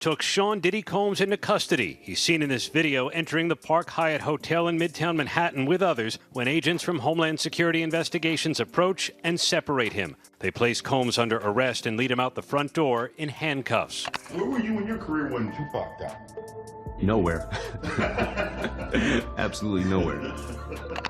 took Sean Diddy Combs into custody. He's seen in this video entering the Park Hyatt Hotel in Midtown Manhattan with others when agents from Homeland Security Investigations approach and separate him. They place Combs under arrest and lead him out the front door in handcuffs. Where were you in your career when Tupac died? Nowhere. Absolutely nowhere.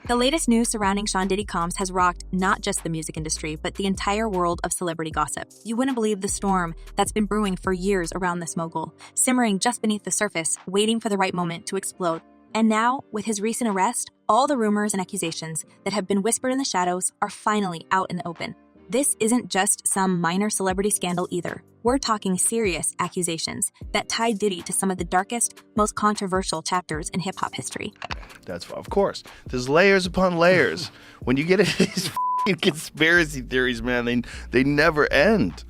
The latest news surrounding Sean Diddy Combs has rocked not just the music industry, but the entire world of celebrity gossip. You wouldn't believe the storm that's been brewing for years around this mogul, simmering just beneath the surface, waiting for the right moment to explode. And now, with his recent arrest, all the rumors and accusations that have been whispered in the shadows are finally out in the open. This isn't just some minor celebrity scandal either. We're talking serious accusations that tie Diddy to some of the darkest, most controversial chapters in hip-hop history. That's, of course, there's layers upon layers. When you get into these f***ing conspiracy theories, man, they never end.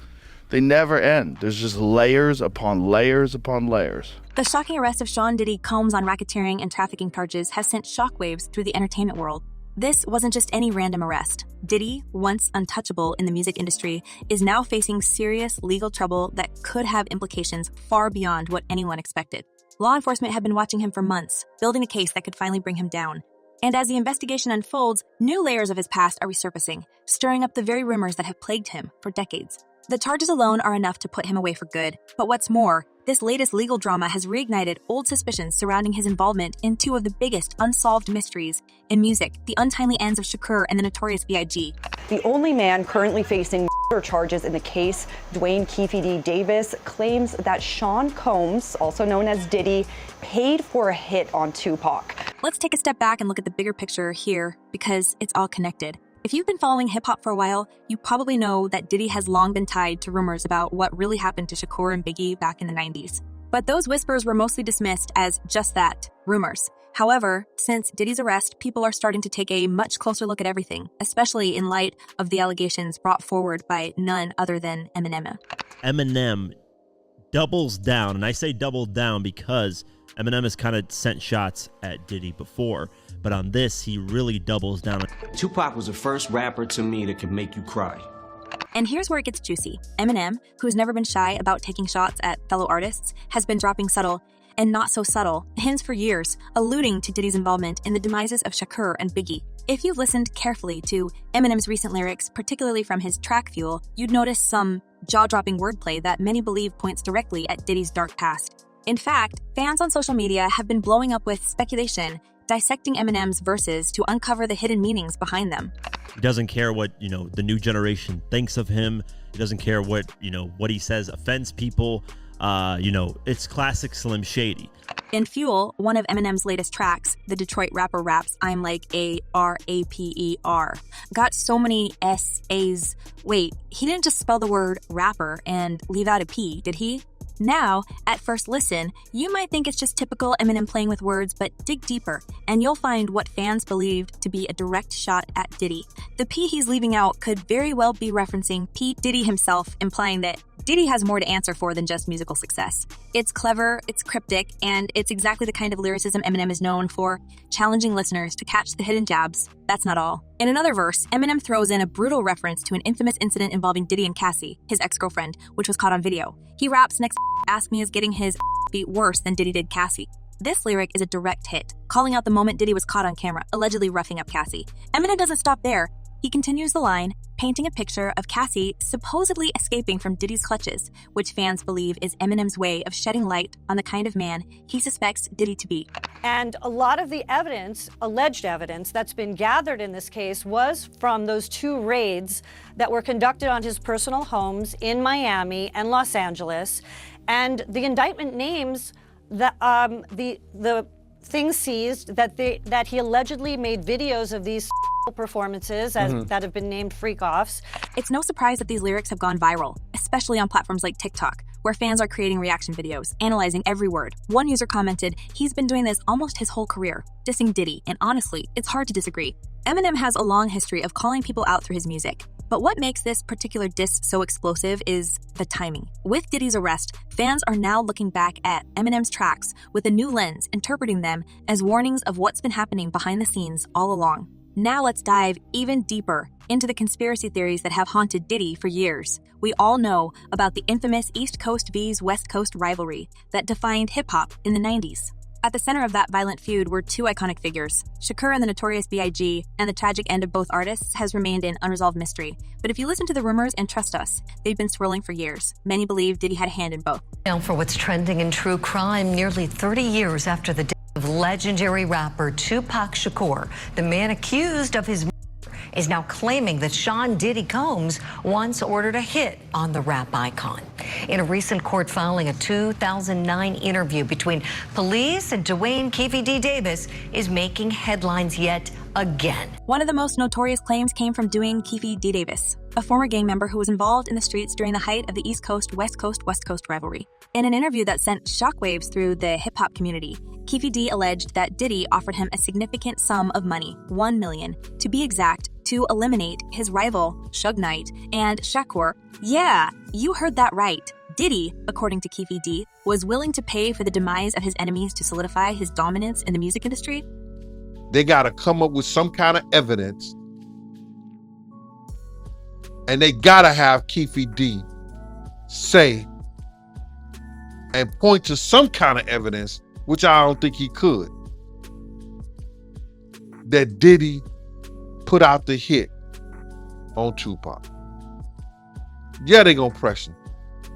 They never end. There's just layers upon layers upon layers. The shocking arrest of Sean Diddy Combs on racketeering and trafficking charges has sent shockwaves through the entertainment world. This wasn't just any random arrest. Diddy, once untouchable in the music industry, is now facing serious legal trouble that could have implications far beyond what anyone expected. Law enforcement have been watching him for months, building a case that could finally bring him down. And as the investigation unfolds, new layers of his past are resurfacing, stirring up the very rumors that have plagued him for decades. The charges alone are enough to put him away for good. But what's more, this latest legal drama has reignited old suspicions surrounding his involvement in two of the biggest unsolved mysteries in music, the untimely ends of Shakur and the notorious B.I.G. The only man currently facing murder charges in the case, Dwayne Keefe D. Davis, claims that Sean Combs, also known as Diddy, paid for a hit on Tupac. Let's take a step back and look at the bigger picture here, because it's all connected. If you've been following hip-hop for a while, you probably know that Diddy has long been tied to rumors about what really happened to Shakur and Biggie back in the 90s. But those whispers were mostly dismissed as just that, rumors. However, since Diddy's arrest, people are starting to take a much closer look at everything, especially in light of the allegations brought forward by none other than Eminem. Eminem doubles down, and I say double down because Eminem has kind of sent shots at Diddy before, but on this, he really doubles down. Tupac was the first rapper to me that could make you cry. And here's where it gets juicy. Eminem, who's never been shy about taking shots at fellow artists, has been dropping subtle and not so subtle hints for years, alluding to Diddy's involvement in the demises of Shakur and Biggie. If you've listened carefully to Eminem's recent lyrics, particularly from his track Fuel, you'd notice some jaw-dropping wordplay that many believe points directly at Diddy's dark past. In fact, fans on social media have been blowing up with speculation, dissecting Eminem's verses to uncover the hidden meanings behind them. He doesn't care what, the new generation thinks of him. He doesn't care what, what he says offends people. It's classic Slim Shady. In Fuel, one of Eminem's latest tracks, the Detroit rapper raps, "I'm like A-R-A-P-E-R," got so many S-A's. Wait, he didn't just spell the word rapper and leave out a P, did he? Now, at first listen, you might think it's just typical Eminem playing with words, but dig deeper, and you'll find what fans believed to be a direct shot at Diddy. The P he's leaving out could very well be referencing P. Diddy himself, implying that Diddy has more to answer for than just musical success. It's clever, it's cryptic, and it's exactly the kind of lyricism Eminem is known for, challenging listeners to catch the hidden jabs. That's not all. In another verse, Eminem throws in a brutal reference to an infamous incident involving Diddy and Cassie, his ex-girlfriend, which was caught on video. He raps next, "Ask me is getting his beat worse than Diddy did Cassie." This lyric is a direct hit, calling out the moment Diddy was caught on camera, allegedly roughing up Cassie. Eminem doesn't stop there. He continues the line, painting a picture of Cassie supposedly escaping from Diddy's clutches, which fans believe is Eminem's way of shedding light on the kind of man he suspects Diddy to be. And a lot of the evidence, alleged evidence, that's been gathered in this case was from those two raids that were conducted on his personal homes in Miami and Los Angeles. And the indictment names the things seized that he allegedly made videos of these performances that have been named freak-offs. It's no surprise that these lyrics have gone viral, especially on platforms like TikTok, where fans are creating reaction videos, analyzing every word. One user commented, "He's been doing this almost his whole career," dissing Diddy, and honestly, it's hard to disagree. Eminem has a long history of calling people out through his music. But what makes this particular diss so explosive is the timing. With Diddy's arrest, fans are now looking back at Eminem's tracks with a new lens, interpreting them as warnings of what's been happening behind the scenes all along. Now let's dive even deeper into the conspiracy theories that have haunted Diddy for years. We all know about the infamous East Coast vs. West Coast rivalry that defined hip-hop in the 90s. At the center of that violent feud were two iconic figures, Shakur and the Notorious B.I.G., and the tragic end of both artists has remained an unresolved mystery. But if you listen to the rumors and trust us, they've been swirling for years. Many believe Diddy had a hand in both. Now for what's trending in true crime, nearly 30 years after the death of legendary rapper Tupac Shakur, the man accused of his is now claiming that Sean Diddy Combs once ordered a hit on the rap icon. In a recent court filing, a 2009 interview between police and Dwayne Keefe D. Davis is making headlines yet again. One of the most notorious claims came from Dwayne Keefe D. Davis, a former gang member who was involved in the streets during the height of the East Coast, West Coast rivalry. In an interview that sent shockwaves through the hip-hop community, Keefe D alleged that Diddy offered him a significant sum of money, $1 million, to be exact, to eliminate his rival, Suge Knight, and Shakur. Yeah, you heard that right. Diddy, according to Keefe D, was willing to pay for the demise of his enemies to solidify his dominance in the music industry. They got to come up with some kind of evidence, and they got to have Keefe D say and point to some kind of evidence, which I don't think he could, that Diddy put out the hit on Tupac. Yeah, they gonna press him.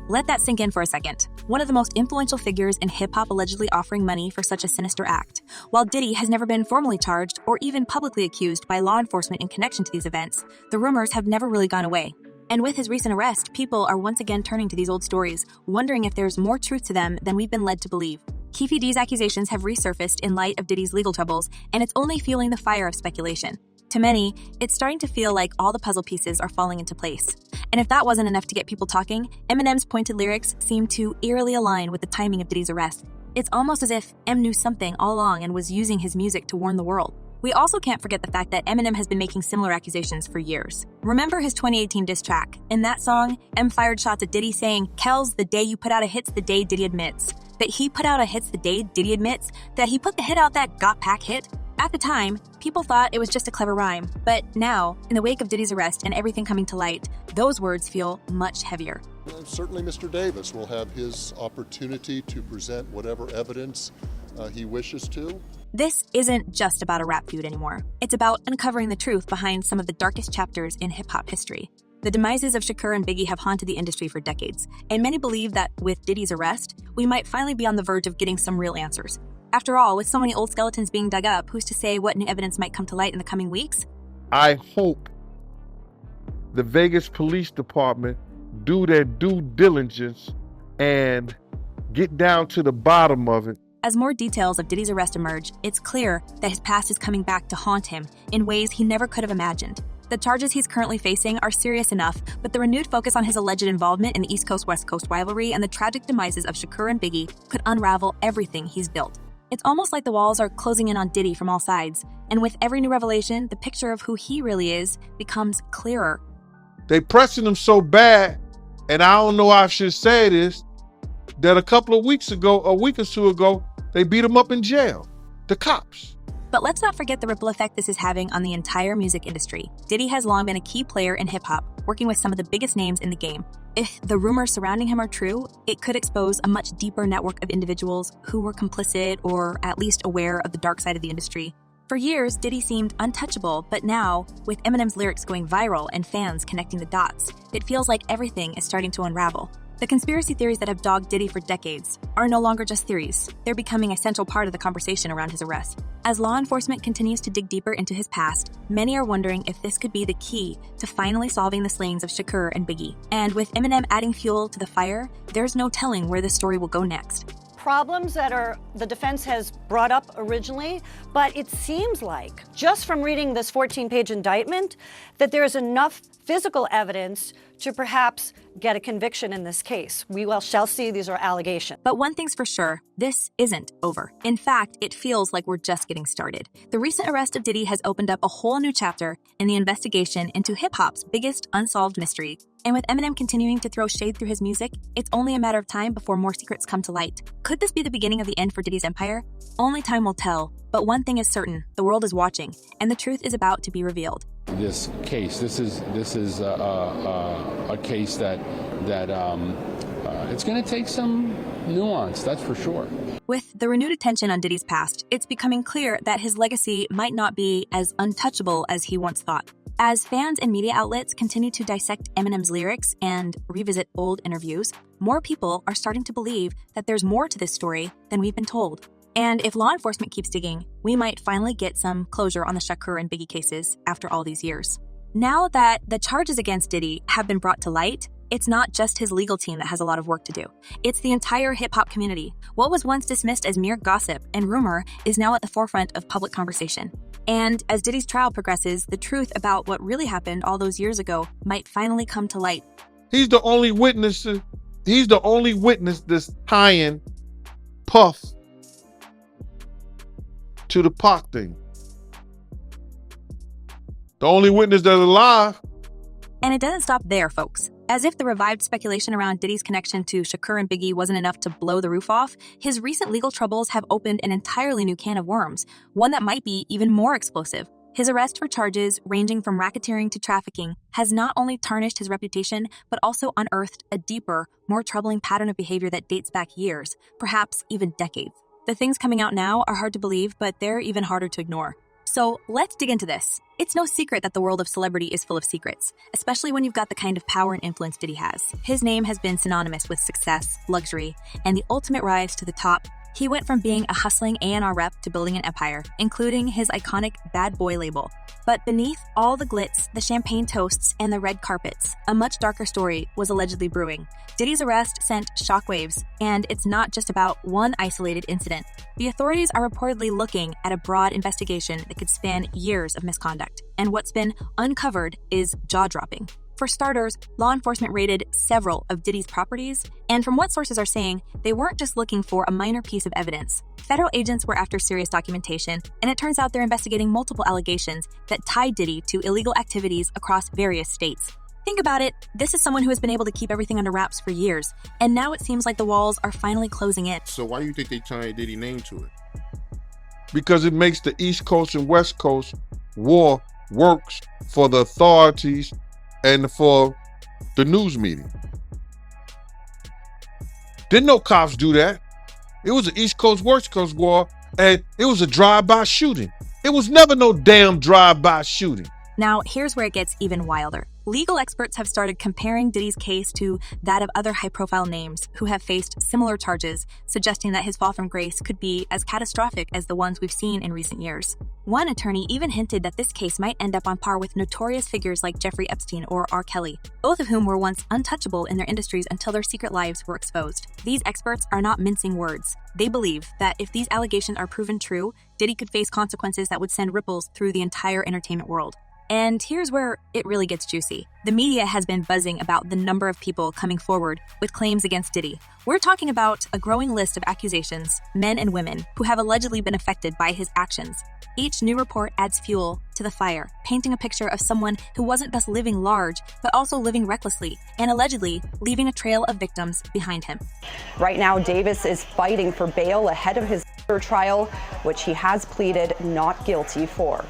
Let that sink in for a second. One of the most influential figures in hip-hop allegedly offering money for such a sinister act. While Diddy has never been formally charged or even publicly accused by law enforcement in connection to these events, the rumors have never really gone away. And with his recent arrest, people are once again turning to these old stories, wondering if there's more truth to them than we've been led to believe. Keefe D's accusations have resurfaced in light of Diddy's legal troubles, and it's only fueling the fire of speculation. To many, it's starting to feel like all the puzzle pieces are falling into place. And if that wasn't enough to get people talking, Eminem's pointed lyrics seem to eerily align with the timing of Diddy's arrest. It's almost as if M knew something all along and was using his music to warn the world. We also can't forget the fact that Eminem has been making similar accusations for years. Remember his 2018 diss track? In that song, M fired shots at Diddy saying, "Kells, the day you put out a hit's the day Diddy admits." That he put out a hit's the day Diddy admits that he put the hit out that got Pac hit. At the time, people thought it was just a clever rhyme, but now, in the wake of Diddy's arrest and everything coming to light, those words feel much heavier. Certainly Mr. Davis will have his opportunity to present whatever evidence he wishes to. This isn't just about a rap feud anymore. It's about uncovering the truth behind some of the darkest chapters in hip-hop history. The demises of Shakur and Biggie have haunted the industry for decades, and many believe that with Diddy's arrest, we might finally be on the verge of getting some real answers. After all, with so many old skeletons being dug up, who's to say what new evidence might come to light in the coming weeks? I hope the Vegas Police Department do their due diligence and get down to the bottom of it. As more details of Diddy's arrest emerge, it's clear that his past is coming back to haunt him in ways he never could have imagined. The charges he's currently facing are serious enough, but the renewed focus on his alleged involvement in the East Coast-West Coast rivalry and the tragic demises of Shakur and Biggie could unravel everything he's built. It's almost like the walls are closing in on Diddy from all sides, and with every new revelation, the picture of who he really is becomes clearer. They pressing him so bad, and I don't know how I should say this, that a week or two ago, they beat him up in jail. The cops. But let's not forget the ripple effect this is having on the entire music industry. Diddy has long been a key player in hip-hop, working with some of the biggest names in the game. If the rumors surrounding him are true, it could expose a much deeper network of individuals who were complicit or at least aware of the dark side of the industry. For years, Diddy seemed untouchable, but now, with Eminem's lyrics going viral and fans connecting the dots, it feels like everything is starting to unravel. The conspiracy theories that have dogged Diddy for decades are no longer just theories. They're becoming a central part of the conversation around his arrest. As law enforcement continues to dig deeper into his past, many are wondering if this could be the key to finally solving the slayings of Shakur and Biggie. And with Eminem adding fuel to the fire, there's no telling where the story will go next. Problems that the defense has brought up originally, but it seems like, just from reading this 14-page indictment, that there is enough physical evidence to perhaps get a conviction in this case. We shall see. These are allegations. But one thing's for sure, this isn't over. In fact, it feels like we're just getting started. The recent arrest of Diddy has opened up a whole new chapter in the investigation into hip-hop's biggest unsolved mystery. And with Eminem continuing to throw shade through his music, it's only a matter of time before more secrets come to light. Could this be the beginning of the end for Diddy's empire? Only time will tell. But one thing is certain, the world is watching, and the truth is about to be revealed. This case, this is a case that it's going to take some nuance, that's for sure. With the renewed attention on Diddy's past, it's becoming clear that his legacy might not be as untouchable as he once thought. As fans and media outlets continue to dissect Eminem's lyrics and revisit old interviews, more people are starting to believe that there's more to this story than we've been told. And if law enforcement keeps digging, we might finally get some closure on the Shakur and Biggie cases after all these years. Now that the charges against Diddy have been brought to light, it's not just his legal team that has a lot of work to do. It's the entire hip-hop community. What was once dismissed as mere gossip and rumor is now at the forefront of public conversation. And as Diddy's trial progresses, the truth about what really happened all those years ago might finally come to light. He's the only witness that's tying Puff to the Pac thing. The only witness that's alive. And it doesn't stop there, folks. As if the revived speculation around Diddy's connection to Shakur and Biggie wasn't enough to blow the roof off, his recent legal troubles have opened an entirely new can of worms, one that might be even more explosive. His arrest for charges ranging from racketeering to trafficking has not only tarnished his reputation, but also unearthed a deeper, more troubling pattern of behavior that dates back years, perhaps even decades. The things coming out now are hard to believe, but they're even harder to ignore. So let's dig into this. It's no secret that the world of celebrity is full of secrets, especially when you've got the kind of power and influence Diddy has. His name has been synonymous with success, luxury, and the ultimate rise to the top. He went from being a hustling A&R rep to building an empire, including his iconic Bad Boy label. But beneath all the glitz, the champagne toasts, and the red carpets, a much darker story was allegedly brewing. Diddy's arrest sent shockwaves, and it's not just about one isolated incident. The authorities are reportedly looking at a broad investigation that could span years of misconduct, and what's been uncovered is jaw-dropping. For starters, law enforcement raided several of Diddy's properties, and from what sources are saying, they weren't just looking for a minor piece of evidence. Federal agents were after serious documentation, and it turns out they're investigating multiple allegations that tie Diddy to illegal activities across various states. Think about it, this is someone who has been able to keep everything under wraps for years, and now it seems like the walls are finally closing in. So why do you think they tied Diddy name to it? Because it makes the East Coast and West Coast war works for the authorities and for the news media. Didn't no cops do that. It was an East Coast, West Coast war, and it was a drive-by shooting. It was never no damn drive-by shooting. Now, here's where it gets even wilder. Legal experts have started comparing Diddy's case to that of other high-profile names who have faced similar charges, suggesting that his fall from grace could be as catastrophic as the ones we've seen in recent years. One attorney even hinted that this case might end up on par with notorious figures like Jeffrey Epstein or R. Kelly, both of whom were once untouchable in their industries until their secret lives were exposed. These experts are not mincing words. They believe that if these allegations are proven true, Diddy could face consequences that would send ripples through the entire entertainment world. And here's where it really gets juicy. The media has been buzzing about the number of people coming forward with claims against Diddy. We're talking about a growing list of accusations, men and women, who have allegedly been affected by his actions. Each new report adds fuel to the fire, painting a picture of someone who wasn't just living large, but also living recklessly, and allegedly leaving a trail of victims behind him. Right now, Davis is fighting for bail ahead of his trial, which he has pleaded not guilty for.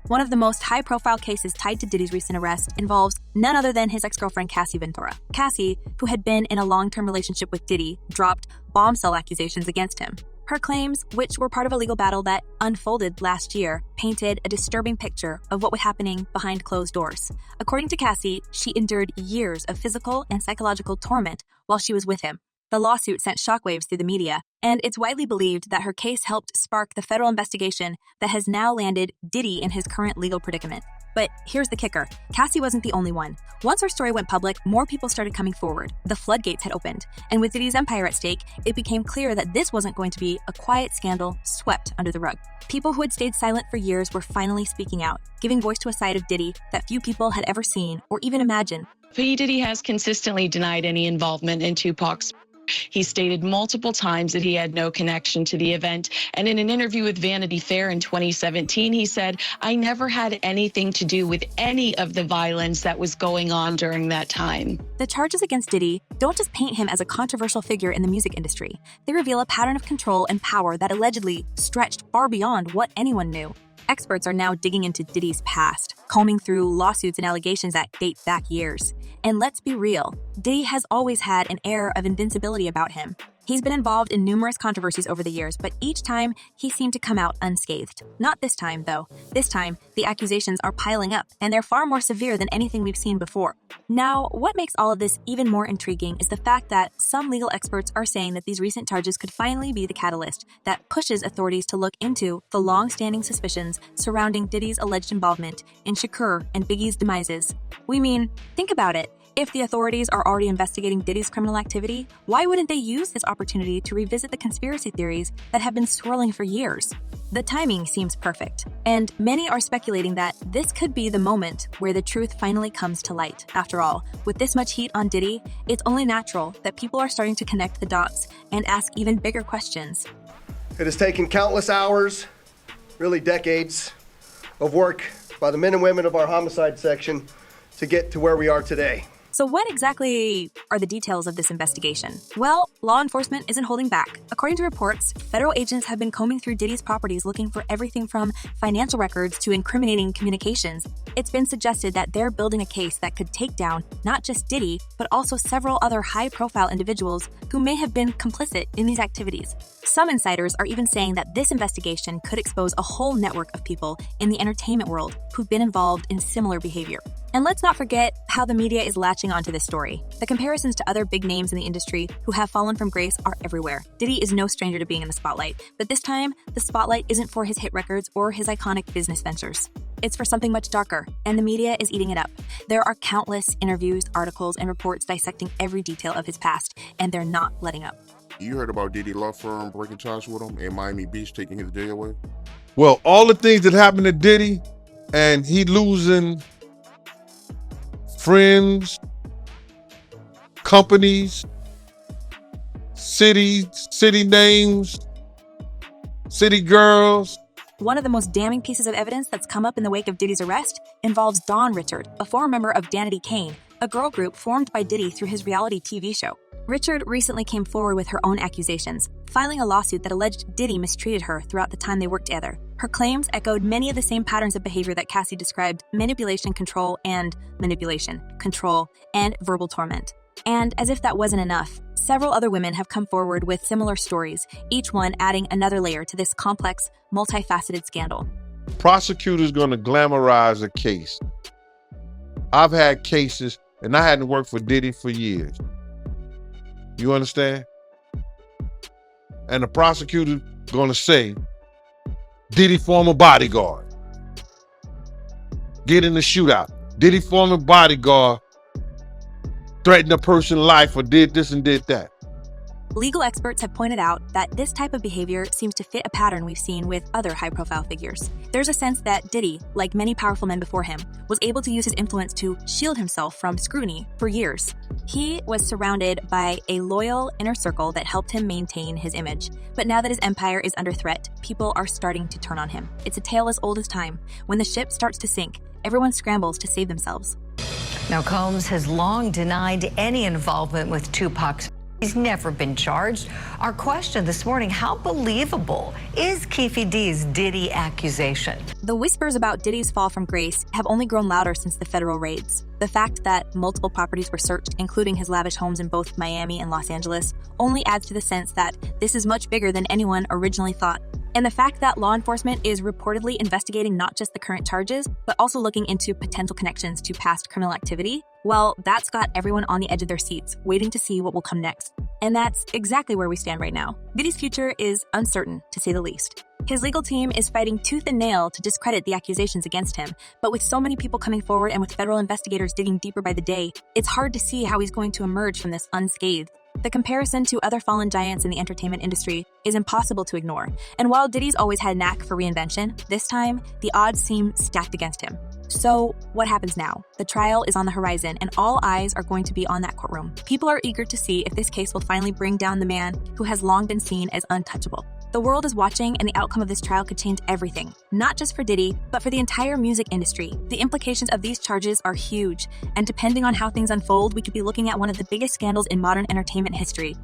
One of the most high-profile cases tied to Diddy's recent arrest involves none other than his ex-girlfriend Cassie Ventura. Cassie, who had been in a long-term relationship with Diddy, dropped bombshell accusations against him. Her claims, which were part of a legal battle that unfolded last year, painted a disturbing picture of what was happening behind closed doors. According to Cassie, she endured years of physical and psychological torment while she was with him. The lawsuit sent shockwaves through the media, and it's widely believed that her case helped spark the federal investigation that has now landed Diddy in his current legal predicament. But here's the kicker. Cassie wasn't the only one. Once her story went public, more people started coming forward. The floodgates had opened, and with Diddy's empire at stake, it became clear that this wasn't going to be a quiet scandal swept under the rug. People who had stayed silent for years were finally speaking out, giving voice to a side of Diddy that few people had ever seen or even imagined. P. Diddy has consistently denied any involvement in Tupac's He stated multiple times that he had no connection to the event. And in an interview with Vanity Fair in 2017, he said, "I never had anything to do with any of the violence that was going on during that time." The charges against Diddy don't just paint him as a controversial figure in the music industry. They reveal a pattern of control and power that allegedly stretched far beyond what anyone knew. Experts are now digging into Diddy's past, combing through lawsuits and allegations that date back years. And let's be real, Diddy has always had an air of invincibility about him. He's been involved in numerous controversies over the years, but each time he seemed to come out unscathed. Not this time, though. This time, the accusations are piling up, and they're far more severe than anything we've seen before. Now, what makes all of this even more intriguing is the fact that some legal experts are saying that these recent charges could finally be the catalyst that pushes authorities to look into the long-standing suspicions surrounding Diddy's alleged involvement in Shakur and Biggie's demises. We mean, think about it. If the authorities are already investigating Diddy's criminal activity, why wouldn't they use this opportunity to revisit the conspiracy theories that have been swirling for years? The timing seems perfect, and many are speculating that this could be the moment where the truth finally comes to light. After all, with this much heat on Diddy, it's only natural that people are starting to connect the dots and ask even bigger questions. It has taken countless hours, really decades, of work by the men and women of our homicide section to get to where we are today. So what exactly are the details of this investigation? Well, law enforcement isn't holding back. According to reports, federal agents have been combing through Diddy's properties looking for everything from financial records to incriminating communications. It's been suggested that they're building a case that could take down not just Diddy, but also several other high-profile individuals who may have been complicit in these activities. Some insiders are even saying that this investigation could expose a whole network of people in the entertainment world who've been involved in similar behavior. And let's not forget how the media is latching onto this story. The comparisons to other big names in the industry who have fallen from grace are everywhere. Diddy is no stranger to being in the spotlight, but this time, the spotlight isn't for his hit records or his iconic business ventures. It's for something much darker, and the media is eating it up. There are countless interviews, articles, and reports dissecting every detail of his past, and they're not letting up. You heard about Diddy law firm breaking ties with him and Miami Beach taking his day away? Well, all the things that happened to Diddy and he losing friends, companies, cities, city names, city girls. One of the most damning pieces of evidence that's come up in the wake of Diddy's arrest involves Dawn Richard, a former member of Danity Kane, a girl group formed by Diddy through his reality TV show. Richard recently came forward with her own accusations, filing a lawsuit that alleged Diddy mistreated her throughout the time they worked together. Her claims echoed many of the same patterns of behavior that Cassie described: manipulation, control, and verbal torment. And as if that wasn't enough, several other women have come forward with similar stories, each one adding another layer to this complex, multifaceted scandal. Prosecutors gonna glamorize a case. I've had cases, and I hadn't worked for Diddy for years. You understand? And the prosecutor gonna say, Diddy former bodyguard. Get in the shootout. Diddy former bodyguard threatened a person's life or did this and did that. Legal experts have pointed out that this type of behavior seems to fit a pattern we've seen with other high-profile figures. There's a sense that Diddy, like many powerful men before him, was able to use his influence to shield himself from scrutiny for years. He was surrounded by a loyal inner circle that helped him maintain his image. But now that his empire is under threat, people are starting to turn on him. It's a tale as old as time. When the ship starts to sink, everyone scrambles to save themselves. Now, Combs has long denied any involvement with Tupac's. He's never been charged. Our question this morning: how believable is Keefe D's Diddy accusation? The whispers about Diddy's fall from grace have only grown louder since the federal raids. The fact that multiple properties were searched, including his lavish homes in both Miami and Los Angeles, only adds to the sense that this is much bigger than anyone originally thought. And the fact that law enforcement is reportedly investigating not just the current charges, but also looking into potential connections to past criminal activity, well, that's got everyone on the edge of their seats, waiting to see what will come next. And that's exactly where we stand right now. Diddy's future is uncertain, to say the least. His legal team is fighting tooth and nail to discredit the accusations against him, but with so many people coming forward and with federal investigators digging deeper by the day, it's hard to see how he's going to emerge from this unscathed. The comparison to other fallen giants in the entertainment industry is impossible to ignore. And while Diddy's always had a knack for reinvention, this time, the odds seem stacked against him. So, what happens now? The trial is on the horizon, and all eyes are going to be on that courtroom. People are eager to see if this case will finally bring down the man who has long been seen as untouchable. The world is watching, and the outcome of this trial could change everything, not just for Diddy, but for the entire music industry. The implications of these charges are huge, and depending on how things unfold, we could be looking at one of the biggest scandals in modern entertainment history.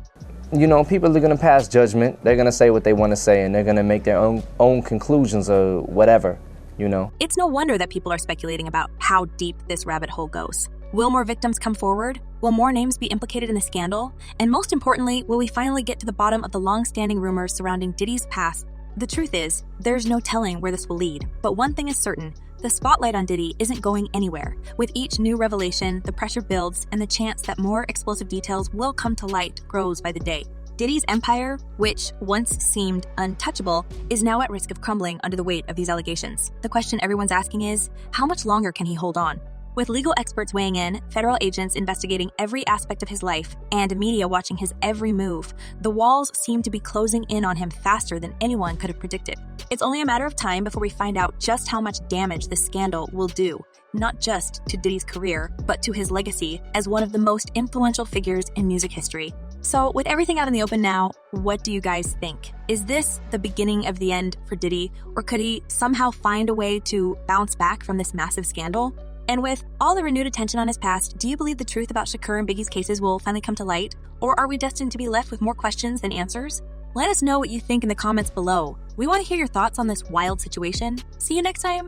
You know, people are going to pass judgment. They're going to say what they want to say, and they're going to make their own conclusions or whatever, you know. It's no wonder that people are speculating about how deep this rabbit hole goes. Will more victims come forward? Will more names be implicated in the scandal? And most importantly, will we finally get to the bottom of the long-standing rumors surrounding Diddy's past? The truth is, there's no telling where this will lead. But one thing is certain, the spotlight on Diddy isn't going anywhere. With each new revelation, the pressure builds, and the chance that more explosive details will come to light grows by the day. Diddy's empire, which once seemed untouchable, is now at risk of crumbling under the weight of these allegations. The question everyone's asking is, how much longer can he hold on? With legal experts weighing in, federal agents investigating every aspect of his life, and media watching his every move, the walls seem to be closing in on him faster than anyone could have predicted. It's only a matter of time before we find out just how much damage this scandal will do, not just to Diddy's career, but to his legacy as one of the most influential figures in music history. So, with everything out in the open now, what do you guys think? Is this the beginning of the end for Diddy, or could he somehow find a way to bounce back from this massive scandal? And with all the renewed attention on his past, do you believe the truth about Shakur and Biggie's cases will finally come to light? Or are we destined to be left with more questions than answers? Let us know what you think in the comments below. We want to hear your thoughts on this wild situation. See you next time.